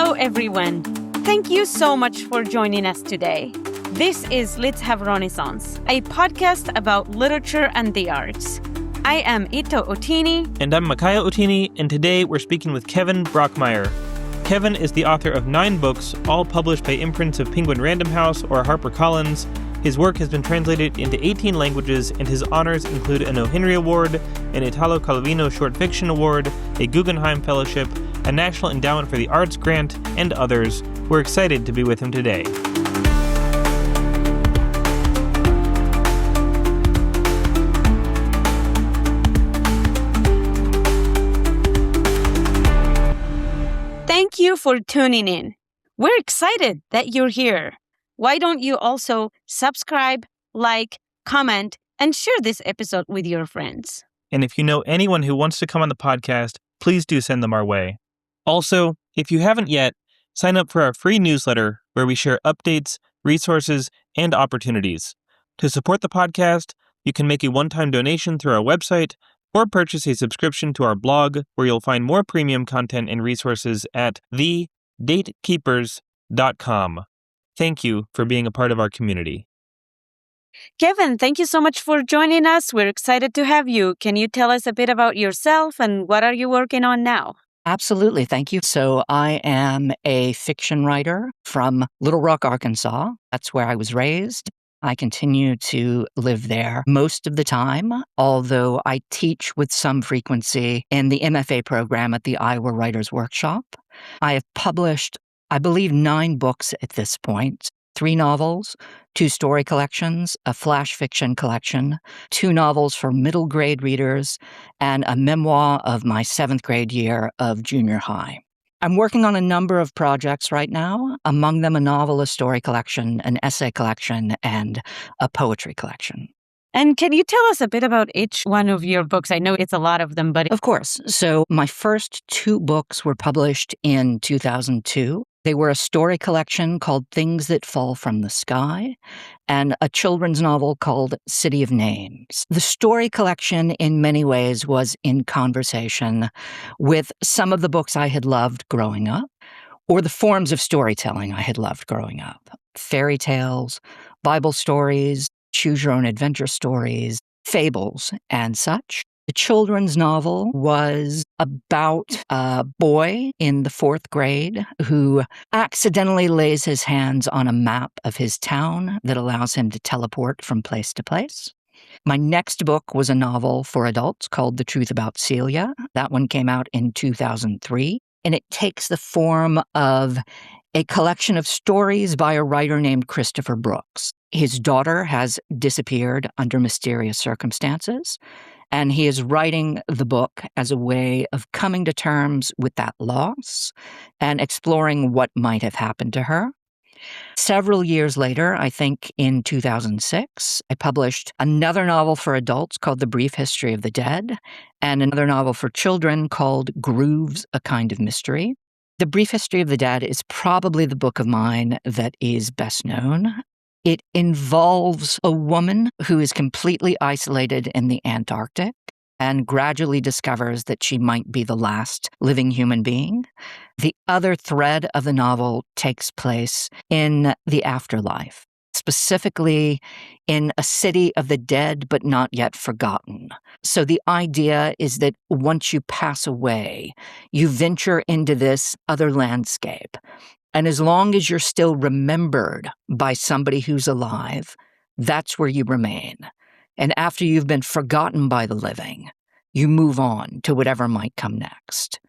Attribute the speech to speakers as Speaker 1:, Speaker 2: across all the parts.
Speaker 1: Hello, everyone. Thank you so much for joining us today. This is Let's Have Renaissance, a podcast about literature and the arts. I am Ito Otini.
Speaker 2: And I'm Micaiah Otini, and today we're speaking with Kevin Brockmeier. Kevin is the author of 9 books, all published by imprints of Penguin Random House or Harper Collins. His work has been translated into 18 languages, and his honors include an O. Henry Award, an Italo Calvino Short Fiction Award, a Guggenheim Fellowship, a National Endowment for the Arts grant, and others. We're excited to be with him today.
Speaker 1: Thank you for tuning in. We're excited that you're here. Why don't you also subscribe, like, comment, and share this episode with your friends?
Speaker 2: And if you know anyone who wants to come on the podcast, please do send them our way. Also, if you haven't yet, sign up for our free newsletter where we share updates, resources, and opportunities. To support the podcast, you can make a one-time donation through our website or purchase a subscription to our blog where you'll find more premium content and resources at thedatekeepers.com. Thank you for being a part of our community.
Speaker 1: Kevin, thank you so much for joining us. We're excited to have you. Can you tell us a bit about yourself and what are you working on now?
Speaker 3: Absolutely. Thank you. So I am a fiction writer from Little Rock, Arkansas. That's where I was raised. I continue to live there most of the time, although I teach with some frequency in the MFA program at the Iowa Writers Workshop. I have published, I believe, 9 books at this point, 3 novels, 2 story collections, a flash fiction collection, 2 novels for middle grade readers, and a memoir of my 7th grade year of junior high. I'm working on a number of projects right now, among them a novel, a story collection, an essay collection, and a poetry collection.
Speaker 1: And can you tell us a bit about each one of your books? I know it's a lot of them, but...
Speaker 3: Of course. So my first 2 books were published in 2002. They were a story collection called Things That Fall from the Sky and a children's novel called City of Names. The story collection, in many ways, was in conversation with some of the books I had loved growing up or the forms of storytelling I had loved growing up. Fairy tales, Bible stories, choose your own adventure stories, fables, and such. The children's novel was about a boy in the 4th grade who accidentally lays his hands on a map of his town that allows him to teleport from place to place. My next book was a novel for adults called The Truth About Celia. That one came out in 2003, and it takes the form of a collection of stories by a writer named Christopher Brooks. His daughter has disappeared under mysterious circumstances, and he is writing the book as a way of coming to terms with that loss and exploring what might have happened to her. Several years later, I think in 2006, I published another novel for adults called The Brief History of the Dead and another novel for children called Grooves, A Kind of Mystery. The Brief History of the Dead is probably the book of mine that is best known. It involves a woman who is completely isolated in the Antarctic and gradually discovers that she might be the last living human being. The other thread of the novel takes place in the afterlife, specifically in a city of the dead but not yet forgotten. So the idea is that once you pass away, you venture into this other landscape. And as long as you're still remembered by somebody who's alive, that's where you remain. And after you've been forgotten by the living, you move on to whatever might come next.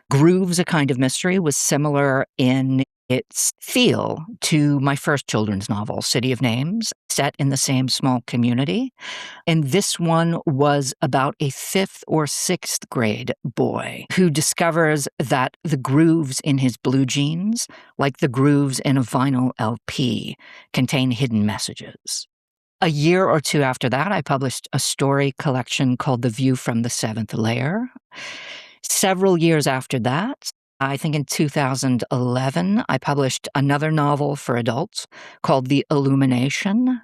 Speaker 3: Grooves, A Kind of Mystery was similar in its feel to my first children's novel, City of Names, set in the same small community. And this one was about a 5th or 6th grade boy who discovers that the grooves in his blue jeans, like the grooves in a vinyl LP, contain hidden messages. A year or 2 after that, I published a story collection called The View from the 7th Layer. Several years after that, I think in 2011, I published another novel for adults called The Illumination.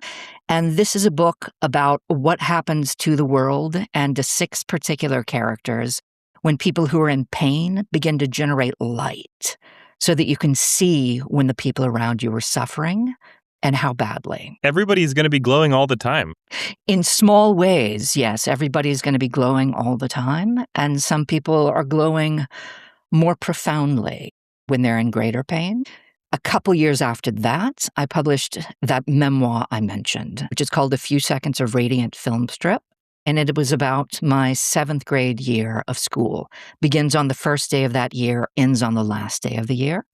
Speaker 3: And this is a book about what happens to the world and to 6 particular characters when people who are in pain begin to generate light. so that you can see when the people around you are suffering and how badly.
Speaker 2: Everybody's going to be glowing all the time.
Speaker 3: In small ways, yes, everybody's going to be glowing all the time, and some people are glowing more profoundly when they're in greater pain. A couple years after that, I published that memoir I mentioned, which is called A Few Seconds of Radiant Film Strip. And it was about my 7th grade year of school. Begins on the first day of that year, ends on the last day of the year.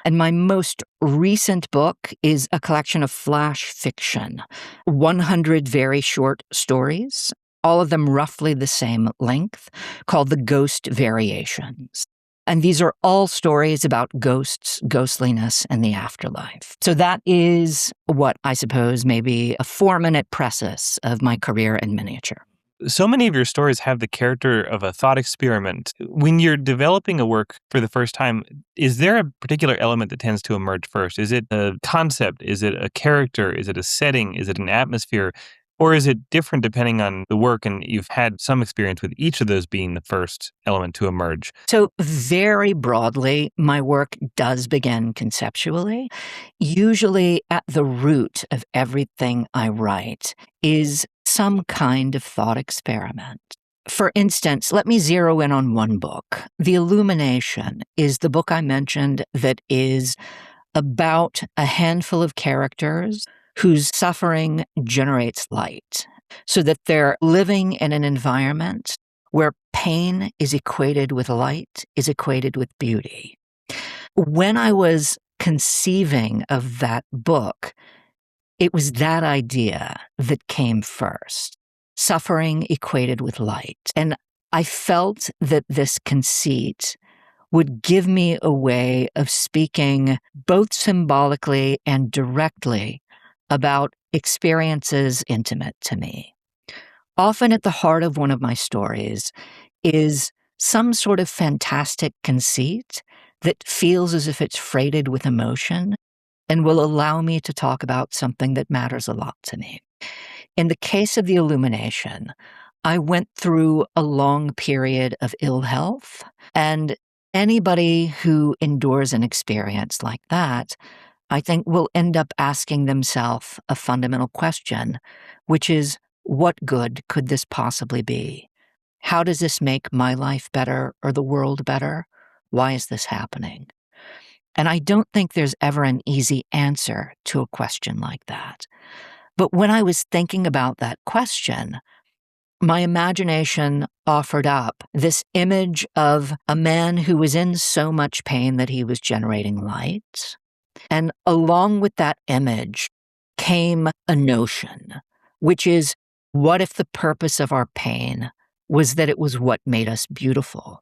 Speaker 3: And my most recent book is a collection of flash fiction, 100 very short stories, all of them roughly the same length, called The Ghost Variations. And these are all stories about ghosts, ghostliness, and the afterlife. So that is what I suppose may be a 4-minute preface of my career in miniature.
Speaker 2: So many of your stories have the character of a thought experiment. When you're developing a work for the first time, is there a particular element that tends to emerge first? Is it a concept? Is it a character? Is it a setting? Is it an atmosphere? Or is it different depending on the work, and you've had some experience with each of those being the first element to emerge?
Speaker 3: So very broadly, my work does begin conceptually. Usually at the root of everything I write is some kind of thought experiment. For instance, let me zero in on one book. The Illumination is the book I mentioned that is about a handful of characters whose suffering generates light, so that they're living in an environment where pain is equated with light, is equated with beauty. When I was conceiving of that book, it was that idea that came first, suffering equated with light. And I felt that this conceit would give me a way of speaking both symbolically and directly about experiences intimate to me. Often at the heart of one of my stories is some sort of fantastic conceit that feels as if it's freighted with emotion and will allow me to talk about something that matters a lot to me. In the case of The Illumination, I went through a long period of ill health, and anybody who endures an experience like that, I think, will end up asking themselves a fundamental question, which is, what good could this possibly be? How does this make my life better or the world better? Why is this happening? And I don't think there's ever an easy answer to a question like that. But when I was thinking about that question, my imagination offered up this image of a man who was in so much pain that he was generating light. And along with that image came a notion, which is, what if the purpose of our pain was that it was what made us beautiful?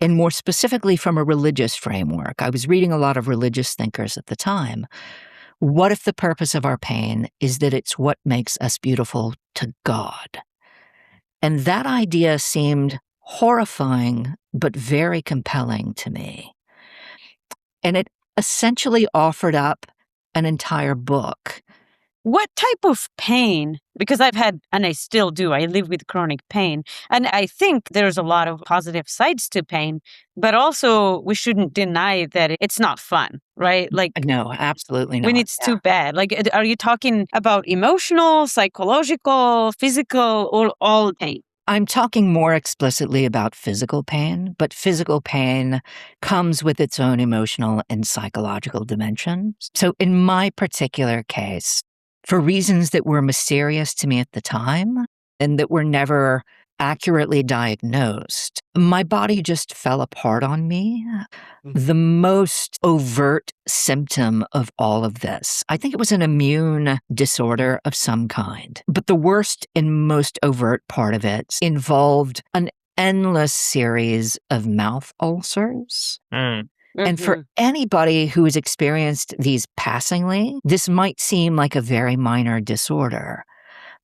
Speaker 3: And more specifically, from a religious framework, I was reading a lot of religious thinkers at the time. What if the purpose of our pain is that it's what makes us beautiful to God? And that idea seemed horrifying, but very compelling to me. And it essentially offered up an entire book.
Speaker 1: What type of pain? Because I've had, and I still do, I live with chronic pain. And I think there's a lot of positive sides to pain, but also we shouldn't deny that it's not fun, right? Like,
Speaker 3: No, absolutely not.
Speaker 1: when it's too bad. Like, are you talking about emotional, psychological, physical, or all pain?
Speaker 3: I'm talking more explicitly about physical pain, but physical pain comes with its own emotional and psychological dimensions. So in my particular case, for reasons that were mysterious to me at the time and that were never accurately diagnosed, my body just fell apart on me. The most overt symptom of all of this, I think it was an immune disorder of some kind. But the worst and most overt part of it involved an endless series of mouth ulcers. And for anybody who has experienced these passingly, this might seem like a very minor disorder.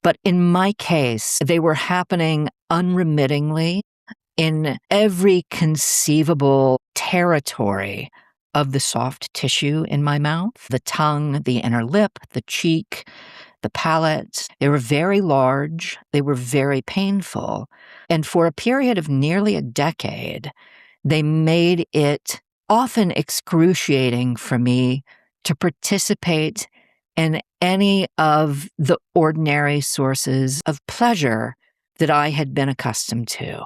Speaker 3: But in my case, they were happening unremittingly in every conceivable territory of the soft tissue in my mouth, the tongue, the inner lip, the cheek, the palate. They were very large. They were very painful. And for a period of nearly a decade, they made it often excruciating for me to participate in any of the ordinary sources of pleasure that I had been accustomed to.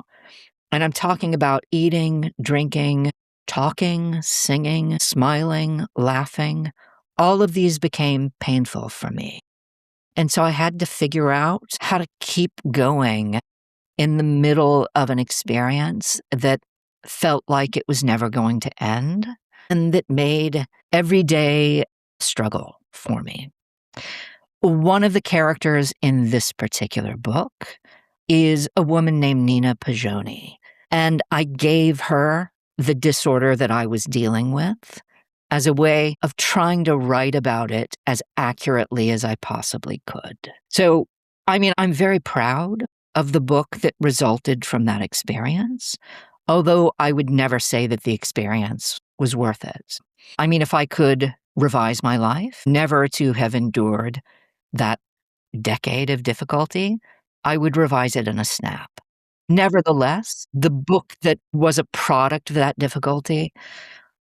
Speaker 3: And I'm talking about eating, drinking, talking, singing, smiling, laughing. All of these became painful for me. And so I had to figure out how to keep going in the middle of an experience that felt like it was never going to end and that made every day struggle for me. One of the characters in this particular book is a woman named Nina Pajoni, and I gave her the disorder that I was dealing with as a way of trying to write about it as accurately as I possibly could. So, I'm very proud of the book that resulted from that experience, although I would never say that the experience was worth it. If I could revise my life, never to have endured that decade of difficulty, I would revise it in a snap. Nevertheless, the book that was a product of that difficulty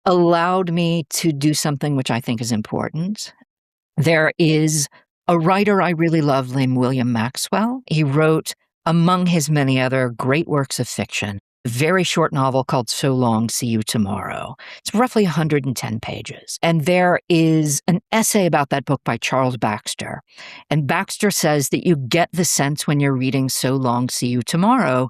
Speaker 3: allowed me to do something which I think is important. There is a writer I really love named William Maxwell. He wrote, among his many other great works of fiction, a very short novel called So Long, See You Tomorrow. It's roughly 110 pages. And there is an essay about that book by Charles Baxter. And Baxter says that you get the sense when you're reading So Long, See You Tomorrow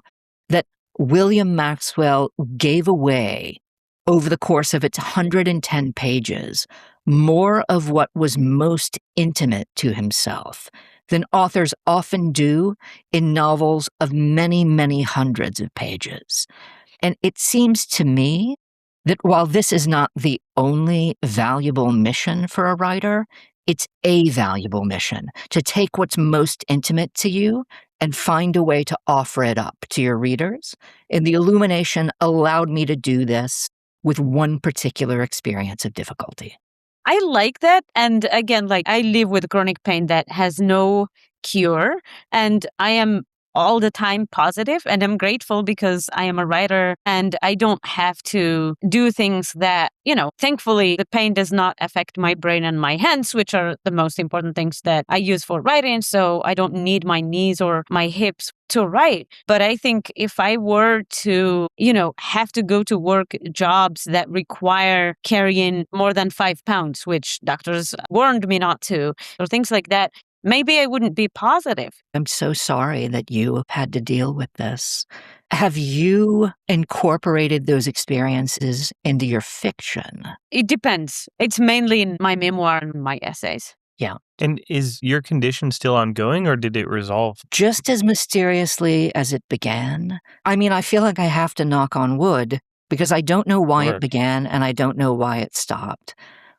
Speaker 3: that William Maxwell gave away, over the course of its 110 pages, more of what was most intimate to himself than authors often do in novels of many, many hundreds of pages. And it seems to me that while this is not the only valuable mission for a writer, it's a valuable mission to take what's most intimate to you and find a way to offer it up to your readers. And the Illumination allowed me to do this with one particular experience of difficulty.
Speaker 1: I like that. And again, I live with chronic pain that has no cure. And I am all the time positive, and I'm grateful because I am a writer and I don't have to do things that, thankfully the pain does not affect my brain and my hands, which are the most important things that I use for writing. So I don't need my knees or my hips to write. But I think if I were to, have to go to work jobs that require carrying more than 5 pounds, which doctors warned me not to, or things like that, maybe I wouldn't be positive.
Speaker 3: I'm so sorry that you had to deal with this. Have you incorporated those experiences into your fiction?
Speaker 1: It depends. It's mainly in my memoir and my essays.
Speaker 3: Yeah.
Speaker 2: And is your condition still ongoing, or did it resolve?
Speaker 3: Just as mysteriously as it began. I feel like I have to knock on wood because I don't know why it began and I don't know why it stopped.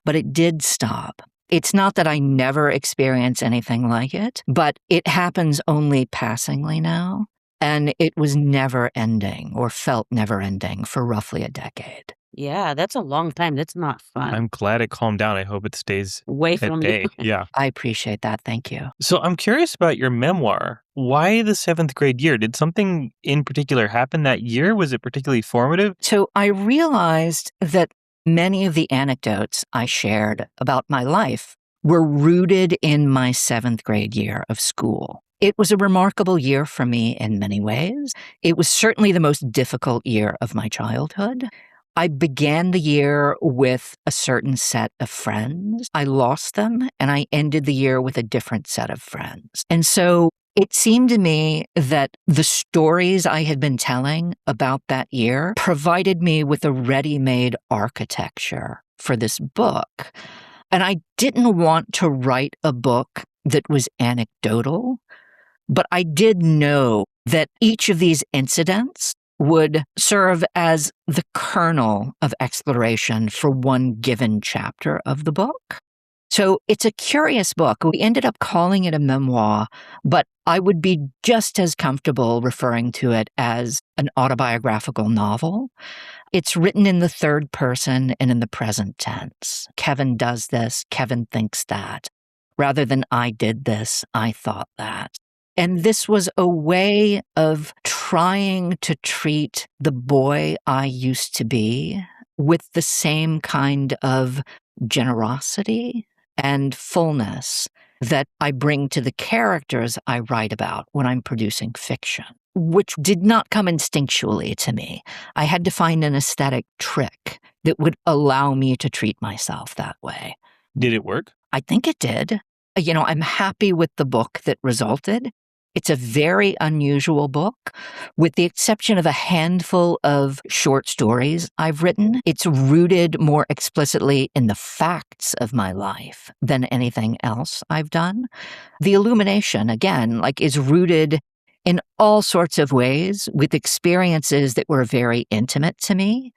Speaker 3: But it did stop. It's not that I never experience anything like it, but it happens only passingly now. And it was never ending or felt never ending for roughly a decade.
Speaker 1: Yeah, that's a long time. That's not fun.
Speaker 2: I'm glad it calmed down. I hope it stays
Speaker 1: away
Speaker 2: at
Speaker 1: from
Speaker 2: bay.
Speaker 1: you.
Speaker 2: Yeah.
Speaker 3: I appreciate that. Thank you.
Speaker 2: So I'm curious about your memoir. Why the 7th grade year? Did something in particular happen that year? Was it particularly formative?
Speaker 3: So I realized that many of the anecdotes I shared about my life were rooted in my 7th grade year of school. It was a remarkable year for me in many ways. It was certainly the most difficult year of my childhood. I began the year with a certain set of friends. I lost them, and I ended the year with a different set of friends. And so it seemed to me that the stories I had been telling about that year provided me with a ready-made architecture for this book. And I didn't want to write a book that was anecdotal, but I did know that each of these incidents would serve as the kernel of exploration for one given chapter of the book. So it's a curious book. We ended up calling it a memoir, but I would be just as comfortable referring to it as an autobiographical novel. It's written in the third person and in the present tense. Kevin does this, Kevin thinks that. Rather than I did this, I thought that. And this was a way of trying to treat the boy I used to be with the same kind of generosity and fullness that I bring to the characters I write about when I'm producing fiction, which did not come instinctually to me. I had to find an aesthetic trick that would allow me to treat myself that way.
Speaker 2: Did it work?
Speaker 3: I think it did. I'm happy with the book that resulted. It's a very unusual book, with the exception of a handful of short stories I've written. It's rooted more explicitly in the facts of my life than anything else I've done. The illumination, again, is rooted in all sorts of ways with experiences that were very intimate to me.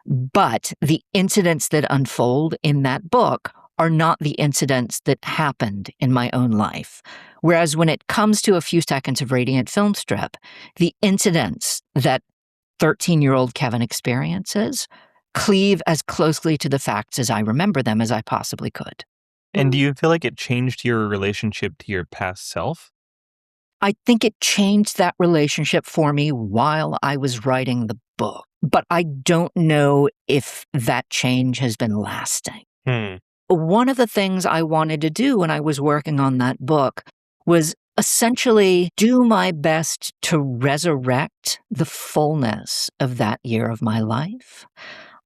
Speaker 3: But the incidents that unfold in that book are not the incidents that happened in my own life. Whereas when it comes to A Few Seconds of Radiant film strip, the incidents that 13-year-old Kevin experiences cleave as closely to the facts as I remember them as I possibly could.
Speaker 2: And do you feel like it changed your relationship to your past self?
Speaker 3: I think it changed that relationship for me while I was writing the book, but I don't know if that change has been lasting. One of the things I wanted to do when I was working on that book was essentially do my best to resurrect the fullness of that year of my life.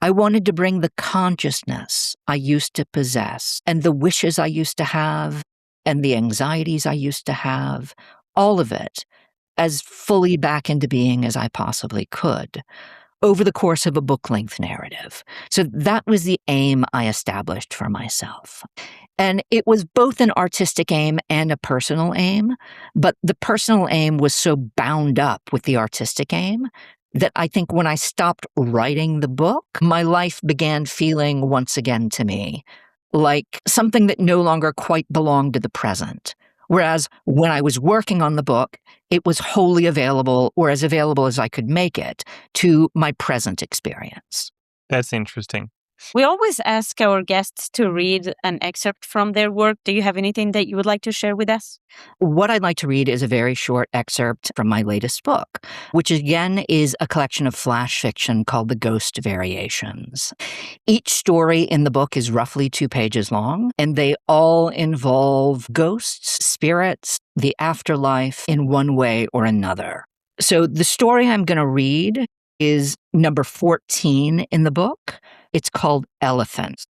Speaker 3: I wanted to bring the consciousness I used to possess and the wishes I used to have and the anxieties I used to have, all of it, as fully back into being as I possibly could over the course of a book-length narrative. So that was the aim I established for myself. And it was both an artistic aim and a personal aim, but the personal aim was so bound up with the artistic aim that I think when I stopped writing the book, my life began feeling once again to me like something that no longer quite belonged to the present. Whereas when I was working on the book, it was wholly available, or as available as I could make it, to my present experience.
Speaker 2: That's interesting.
Speaker 1: We always ask our guests to read an excerpt from their work. Do you have anything that you would like to share with us?
Speaker 3: What I'd like to read is a very short excerpt from my latest book, which again is a collection of flash fiction called The Ghost Variations. Each story in the book is roughly 2 pages long, and they all involve ghosts, spirits, the afterlife in one way or another. So the story I'm going to read is number 14 in the book. It's called Elephants.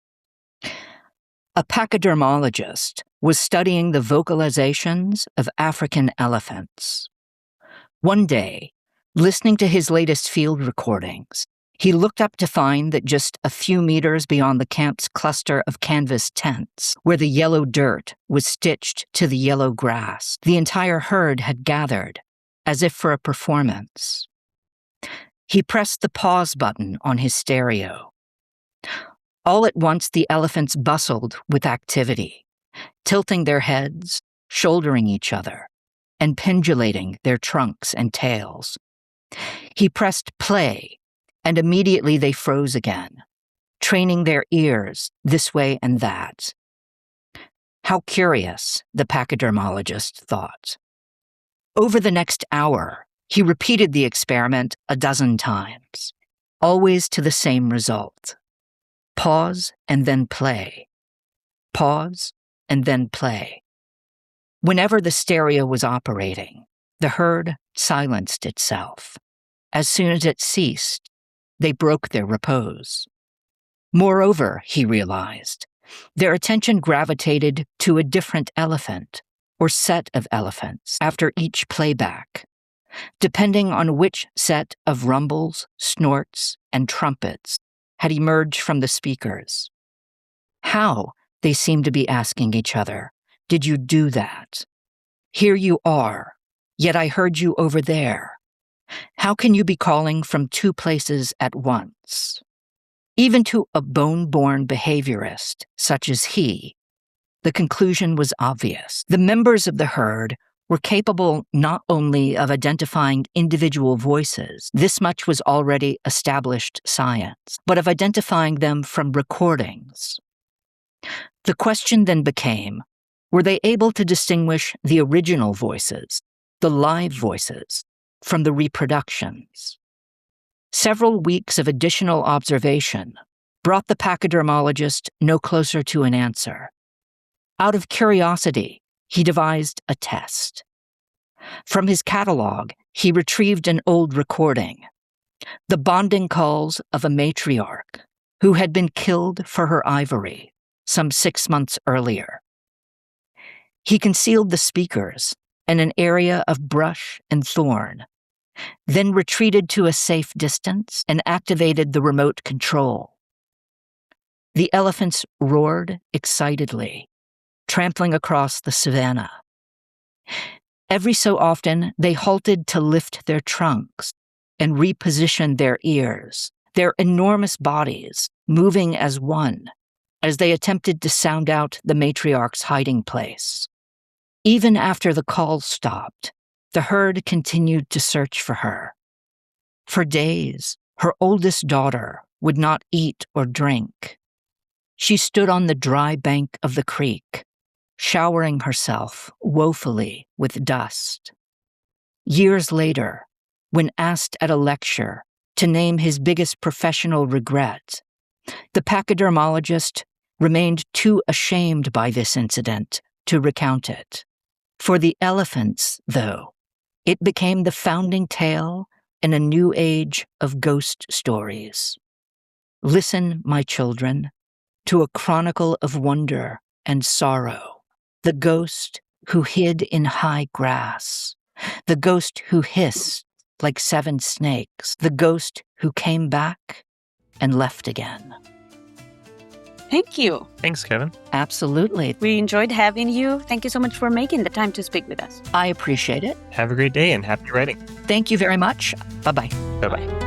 Speaker 3: A pachydermologist was studying the vocalizations of African elephants. One day, listening to his latest field recordings, he looked up to find that just a few meters beyond the camp's cluster of canvas tents, where the yellow dirt was stitched to the yellow grass, the entire herd had gathered, as if for a performance. He pressed the pause button on his stereo. All at once, the elephants bustled with activity, tilting their heads, shouldering each other, and pendulating their trunks and tails. He pressed play, and immediately they froze again, training their ears this way and that. How curious, the pachydermologist thought. Over the next hour, he repeated the experiment a dozen times, always to the same result. Pause and then play. Pause and then play. Whenever the stereo was operating, the herd silenced itself. As soon as it ceased, they broke their repose. Moreover, he realized, their attention gravitated to a different elephant or set of elephants after each playback, depending on which set of rumbles, snorts, and trumpets had emerged from the speakers. How, they seemed to be asking each other, did you do that? Here you are, yet I heard you over there. How can you be calling from 2 places at once? Even to a bone-born behaviorist such as he, the conclusion was obvious. The members of the herd were capable not only of identifying individual voices, this much was already established science, but of identifying them from recordings. The question then became, were they able to distinguish the original voices, the live voices, from the reproductions? Several weeks of additional observation brought the pachydermologist no closer to an answer. Out of curiosity, he devised a test. From his catalog, he retrieved an old recording, the bonding calls of a matriarch who had been killed for her ivory some 6 months earlier. He concealed the speakers in an area of brush and thorn, then retreated to a safe distance and activated the remote control. The elephants roared excitedly, trampling across the savannah. Every so often, they halted to lift their trunks and reposition their ears, their enormous bodies moving as one, as they attempted to sound out the matriarch's hiding place. Even after the calls stopped, the herd continued to search for her. For days, her oldest daughter would not eat or drink. She stood on the dry bank of the creek, showering herself woefully with dust. Years later, when asked at a lecture to name his biggest professional regret, the pachydermologist remained too ashamed by this incident to recount it. For the elephants, though, it became the founding tale in a new age of ghost stories. Listen, my children, to a chronicle of wonder and sorrow. The ghost who hid in high grass. The ghost who hissed like 7 snakes. The ghost who came back and left again.
Speaker 1: Thank you.
Speaker 2: Thanks, Kevin.
Speaker 3: Absolutely.
Speaker 1: We enjoyed having you. Thank you so much for making the time to speak with us.
Speaker 3: I appreciate it.
Speaker 2: Have a great day and happy writing.
Speaker 3: Thank you very much. Bye-bye.
Speaker 2: Bye-bye.